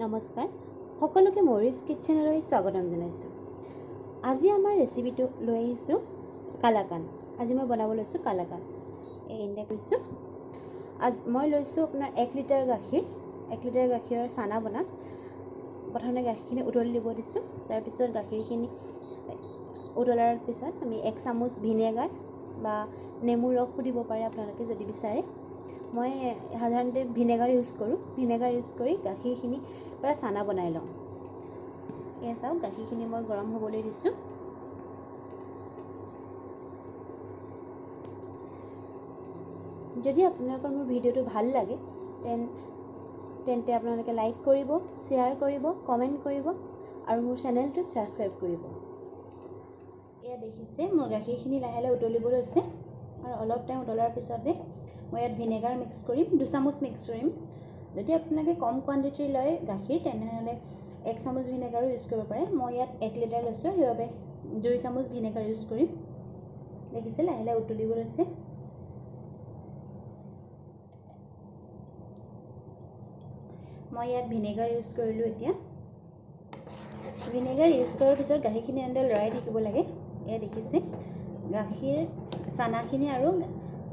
নমস্কাৰ সকলোকে মৰিজ কিটচেনলৈ স্বাগতম জনাইছোঁ। আজি আমাৰ ৰেচিপিটো লৈ আহিছোঁ কালাকান। আজি মই বনাব লৈছোঁ কালাকান। এই ইণ্ডা কৰিছোঁ। মই লৈছোঁ আপোনাৰ 1 লিটাৰ গাখীৰ। 1 লিটাৰ গাখীৰৰ চানা বনাম। প্ৰথমে গাখীৰখিনি উতলি দিব দিছোঁ। তাৰপিছত গাখীৰখিনি উতলাৰ পিছত আমি 1 চামুচ ভিনেগাৰ বা নেমুৰ ৰসো দিব পাৰে আপোনালোকে যদি বিচাৰে। মই সাধাৰণতে ভিনেগাৰ ইউজ কৰোঁ। ভিনেগাৰ ইউজ কৰি গাখীৰখিনি পৰা চানা বনাই লওঁ। এয়া চাওক, গাখীৰখিনি মই গৰম হ'বলৈ দিছোঁ। যদি আপোনালোকৰ মোৰ ভিডিঅ'টো ভাল লাগে তেন্তে আপোনালোকে লাইক কৰিব, শ্বেয়াৰ কৰিব, কমেণ্ট কৰিব আৰু মোৰ চেনেলটো ছাবস্ক্ৰাইব কৰিব। এয়া দেখিছে, মোৰ গাখীৰখিনি লাহে লাহে উতলিব লৈছে আৰু অলপ টাইম উতলাৰ পিছতে মই ইয়াত ভিনেগাৰ মিক্স কৰিম, 2 চামুচ মিক্স কৰিম। যদি আপোনালোকে কম কোৱান্টিটিৰ লয় গাখীৰ তেনেহ'লে 1 চামুচ ভিনেগাৰো ইউজ কৰিব পাৰে। মই ইয়াত 1 লিটাৰ লৈছোঁ, সেইবাবে 2 চামুচ ভিনেগাৰ ইউজ কৰিম। দেখিছে, লাহে লাহে উতলিব লৈছে। মই ইয়াত ভিনেগাৰ ইউজ কৰিলোঁ। এতিয়া ভিনেগাৰ ইউজ কৰাৰ পিছত গাখীৰখিনি এনেদৰে লৰাই থাকিব লাগে। এয়া দেখিছে, গাখীৰ চানাখিনি আৰু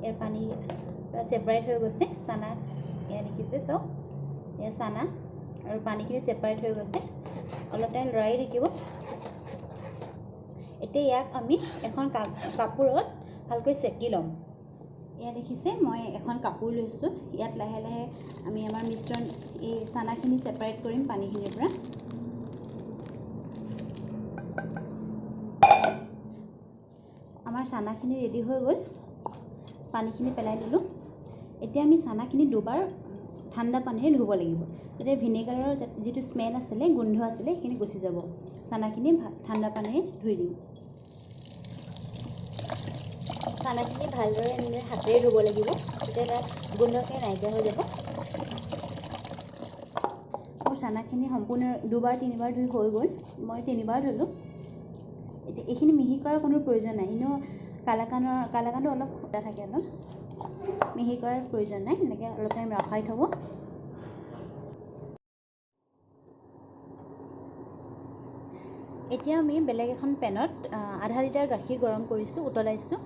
ইয়াৰ পানী ছেপাৰেট হৈ গৈছে। চানা এয়া দেখিছে, চব এয়া চানা আৰু পানীখিনি ছেপাৰেট হৈ গৈছে। অলপ টাইম লৰাই থাকিব। এতিয়া ইয়াক আমি এখন কাপোৰত ভালকৈ চেকি ল'ম। এয়া দেখিছে, মই এখন কাপোৰ লৈছোঁ। ইয়াত লাহে লাহে আমি আমাৰ মিশ্ৰণ এই চানাখিনি ছেপাৰেট কৰিম পানীখিনিৰ পৰা। আমাৰ চানাখিনি ৰেডি হৈ গ'ল। পানীখিনি পেলাই দিলোঁ। এতিয়া আমি চানাখিনি দুবাৰ ঠাণ্ডা পানীৰে ধুব লাগিব, যাতে ভিনেগাৰৰ যিটো স্মেল আছিলে, গোন্ধ আছিলে, সেইখিনি গুচি যাব। চানাখিনি ঠাণ্ডা পানীৰে ধুই দিম। চানাখিনি ভালদৰে এনেদৰে হাতেৰে ধুব লাগিব, তেতিয়া তাৰ গোন্ধখিনি নাইকিয়া হৈ যাব। মোৰ চানাখিনি সম্পূৰ্ণ 2-3বাৰ ধুই হৈ গ'ল। মই 3বাৰ ধুলোঁ। এতিয়া এইখিনি মিহি কৰাৰ কোনো প্ৰয়োজন নাই। এনেও কালাকানটো অলপ খোটা থাকে, অলপ মিহি কৰাৰ প্ৰয়োজন নাই। এনেকৈ অলপ টাইম ৰখাই থ'ব। এতিয়া আমি বেলেগ এখন পেনত আধা লিটাৰ গাখীৰ গৰম কৰিছোঁ, উতলাইছোঁ।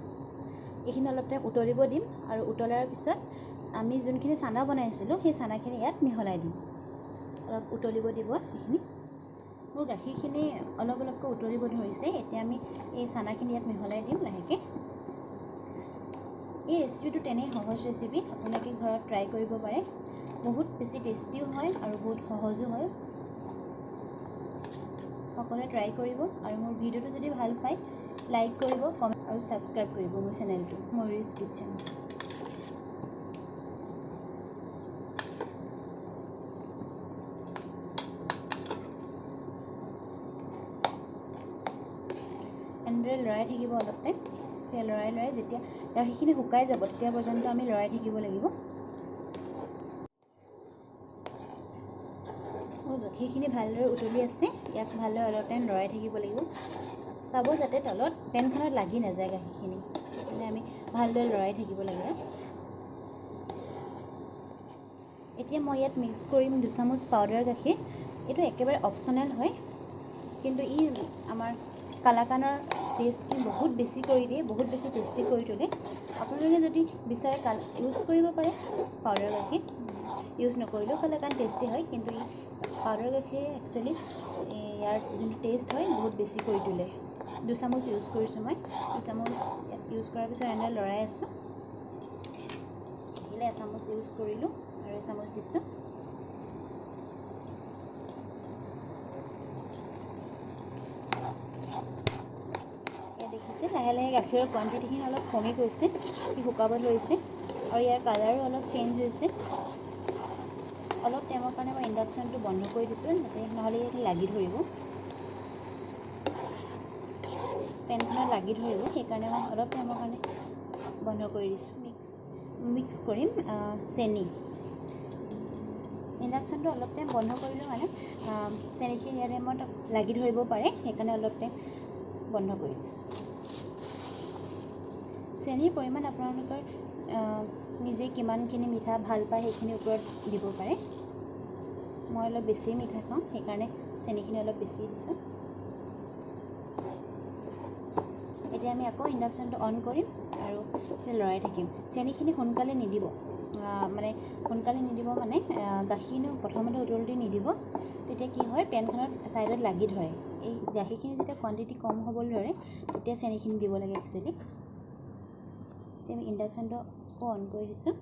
এইখিনি অলপ টাইম উতলিব দিম আৰু উতলাৰ পিছত আমি যোনখিনি চানা বনাইছিলোঁ সেই চানাখিনি ইয়াত মিহলাই দিম। অলপ উতলিব দিব এইখিনি। মোৰ গাখীৰখিনি অলপ অলপকৈ উতলিব ধৰিছে। এতিয়া আমি এই চানাখিনি ইয়াত মিহলাই দিম লাহেকৈ। এই ৰেচিপিটো তেনেই সহজ ৰেচিপি, আপোনালোকে ঘৰত ট্ৰাই কৰিব পাৰে। বহুত বেছি টেষ্টিও হয় আৰু বহুত সহজো হয়। সকলোৱে ট্ৰাই কৰিব আৰু মোৰ ভিডিঅ'টো যদি ভাল পায় লাইক কৰিব, কমেণ্ট আৰু ছাবস্ক্ৰাইব কৰিব মোৰ চেনেলটো মৰিজ কিটচেন। এনেদৰে লৰাই থাকিব অলপ টাইম। সেই লৰাই যেতিয়া গাখীৰখিনি শুকাই যাব তেতিয়া পৰ্যন্ত আমি লৰাই থাকিব লাগিব। গাখীৰখিনি ভালদৰে উতলি আছে। ইয়াক ভালদৰে অলপ টাইম লৰাই থাকিব লাগিব। চাব যাতে তলত পেনখনত লাগি নাযায় গাখীৰখিনি, সেইকাৰণে আমি ভালদৰে লৰাই থাকিব লাগে। এতিয়া মই ইয়াত মিক্স কৰিম 2 চামুচ পাউডাৰ গাখীৰ। এইটো একেবাৰে অপশ্যনেল হয়, কিন্তু ই আমাৰ কালাকানৰ টেষ্টখিনি বহুত বেছি কৰি দিয়ে, বহুত বেছি টেষ্টি কৰি তোলে। আপোনালোকে যদি বিচাৰে ইউজ কৰিব পাৰে পাউডাৰ গাখীৰ। ইউজ নকৰিলেও কালাকান টেষ্টি হয়, কিন্তু ই পাউডাৰ গাখীৰে একচুৱেলি ইয়াৰ যোনটো টেষ্ট হয় বহুত বেছি কৰি তোলে। 2 চামুচ ইউজ কৰিছোঁ মই। 2 চামুচ ইউজ কৰাৰ পিছত এনেদৰে লৰাই আছোঁ। আহিলে 1 চামুচ ইউজ কৰিলোঁ আৰু 1 চামুচ দিছোঁ। এয়া দেখিছে, লাহে লাহে গাখীৰৰ কোৱান্টিটিখিনি অলপ কমি গৈছে, ই শুকাব ধৰিছে আৰু ইয়াৰ কালাৰো অলপ চেঞ্জ হৈছে। অলপ টাইমৰ কাৰণে মই ইণ্ডাকশ্যনটো বন্ধ কৰি দিছোঁ, নহ'লে লাগি ধৰিব, পেনখনত লাগি ধৰিব। সেইকাৰণে মই অলপ টাইমৰ কাৰণে বন্ধ কৰি দিছোঁ। মিক্স কৰিম চেনি। ইণ্ডাকশ্যনটো অলপ টাইম বন্ধ কৰিলোঁ মানে চেনিখিনি ইয়াতে মই লাগি ধৰিব পাৰে, সেইকাৰণে অলপ টাইম বন্ধ কৰি দিছোঁ। চেনিৰ পৰিমাণ আপোনালোকৰ নিজে কিমানখিনি মিঠা ভাল পায় সেইখিনিৰ ওপৰত দিব পাৰে। মই অলপ বেছি মিঠা খাওঁ, সেইকাৰণে চেনিখিনি অলপ বেছি দিছোঁ। এতিয়া আমি আকৌ ইণ্ডাকশ্যনটো অন কৰিম আৰু লৰাই থাকিম। চেনিখিনি সোনকালে নিদিব, মানে গাখীৰখিনি প্ৰথমতে উতলোতে নিদিব। তেতিয়া কি হয়, পেনখনত ছাইডত লাগি ধৰে। এই গাখীৰখিনি যেতিয়া কোৱাণ্টিটি কম হ'বলৈ ধৰে তেতিয়া চেনিখিনি দিব লাগে একচুৱেলি। এতিয়া আমি ইণ্ডাকশ্যনটো আকৌ অন কৰি দিছোঁ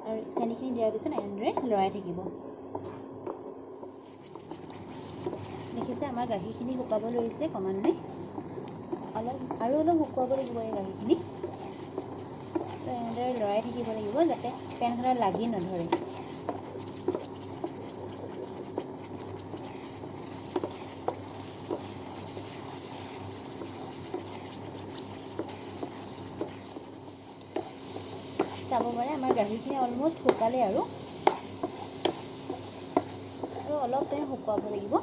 আৰু চেনিখিনি দিয়াৰ পিছত এনেদৰে লৰাই থাকিব। দেখিছে আমাৰ গাখীৰখিনি শুকাব ধৰিছে ক্ৰমান্বয়ে। আৰু অলপ শুকুৱাব লাগিব এই গাখীৰখিনি। তো এনেদৰে লৰাই থাকিব লাগিব যাতে পেনখনত লাগি নধৰে। চাব পাৰে আমাৰ গাখীৰখিনি অলম'ষ্ট শুকালে আৰু অলপ টাইম শুকুৱাব লাগিব।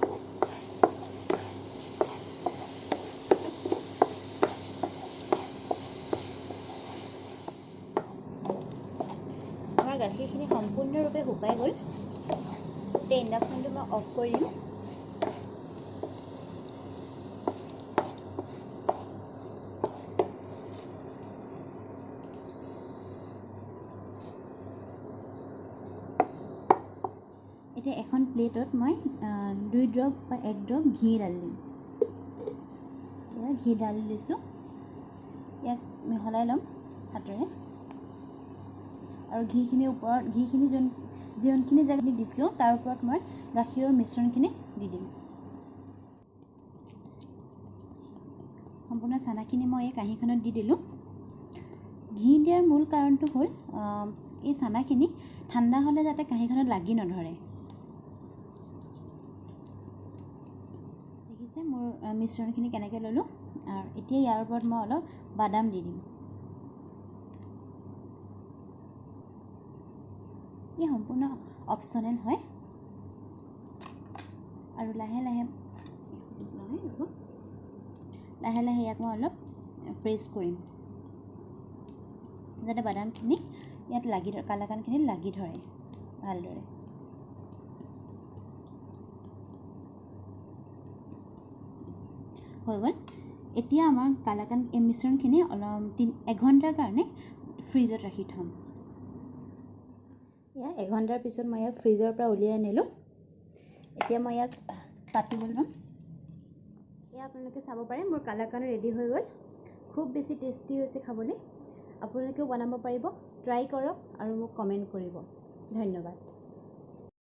আমাৰ গাখীৰখিনি সম্পূৰ্ণৰূপে শুকাই গ'ল। এতিয়া ইণ্ডাকশ্যনটো মই অফ কৰি দিম। এতিয়া এখন প্লেটত মই 2 ড্ৰপ বা 1 ড্ৰপ ঘি ঢালি দিম। এতিয়া ঘি ঢালি দিছোঁ। ইয়াক মিহলাই ল'ম হাতেৰে আৰু ঘিখিনি যোনখিনি জেগাত দিছোঁ তাৰ ওপৰত মই গাখীৰৰ মিশ্ৰণখিনি দি দিম। সম্পূৰ্ণ চানাখিনি মই এই কাঁহীখনত দি দিলোঁ। ঘি দিয়াৰ মূল কাৰণটো হ'ল এই চানাখিনি ঠাণ্ডা হ'লে যাতে কাঁহীখনত লাগি নধৰে। দেখিছে মোৰ মিশ্ৰণখিনি কেনেকৈ ল'লোঁ। আৰু এতিয়া ইয়াৰ ওপৰত মই অলপ বাদাম দি দিম। ই সম্পূৰ্ণ অপশ্যনেল হয় আৰু লাহে লাহে ইয়াক মই অলপ প্ৰেছ কৰিম যাতে বাদামখিনি ইয়াত কালাকানখিনিত লাগি ধৰে ভালদৰে। হৈ গ'ল। এতিয়া আমাৰ কালাকান এই মিশ্ৰণখিনি অলপ 1 ঘণ্টাৰ কাৰণে ফ্ৰিজত ৰাখি থ'ম। এয়া 1 ঘণ্টাৰ পিছত মই ইয়াক ফ্ৰিজৰ পৰা উলিয়াই আনিলোঁ। এতিয়া মই ইয়াক পাতিবলৈ ল'ম। এয়া আপোনালোকে চাব পাৰে মোৰ কালাকান ৰেডি হৈ গ'ল। খুব বেছি টেষ্টি হৈছে খাবলৈ। আপোনালোকেও বনাব পাৰিব, ট্ৰাই কৰক আৰু মোক কমেণ্ট কৰিব। ধন্যবাদ।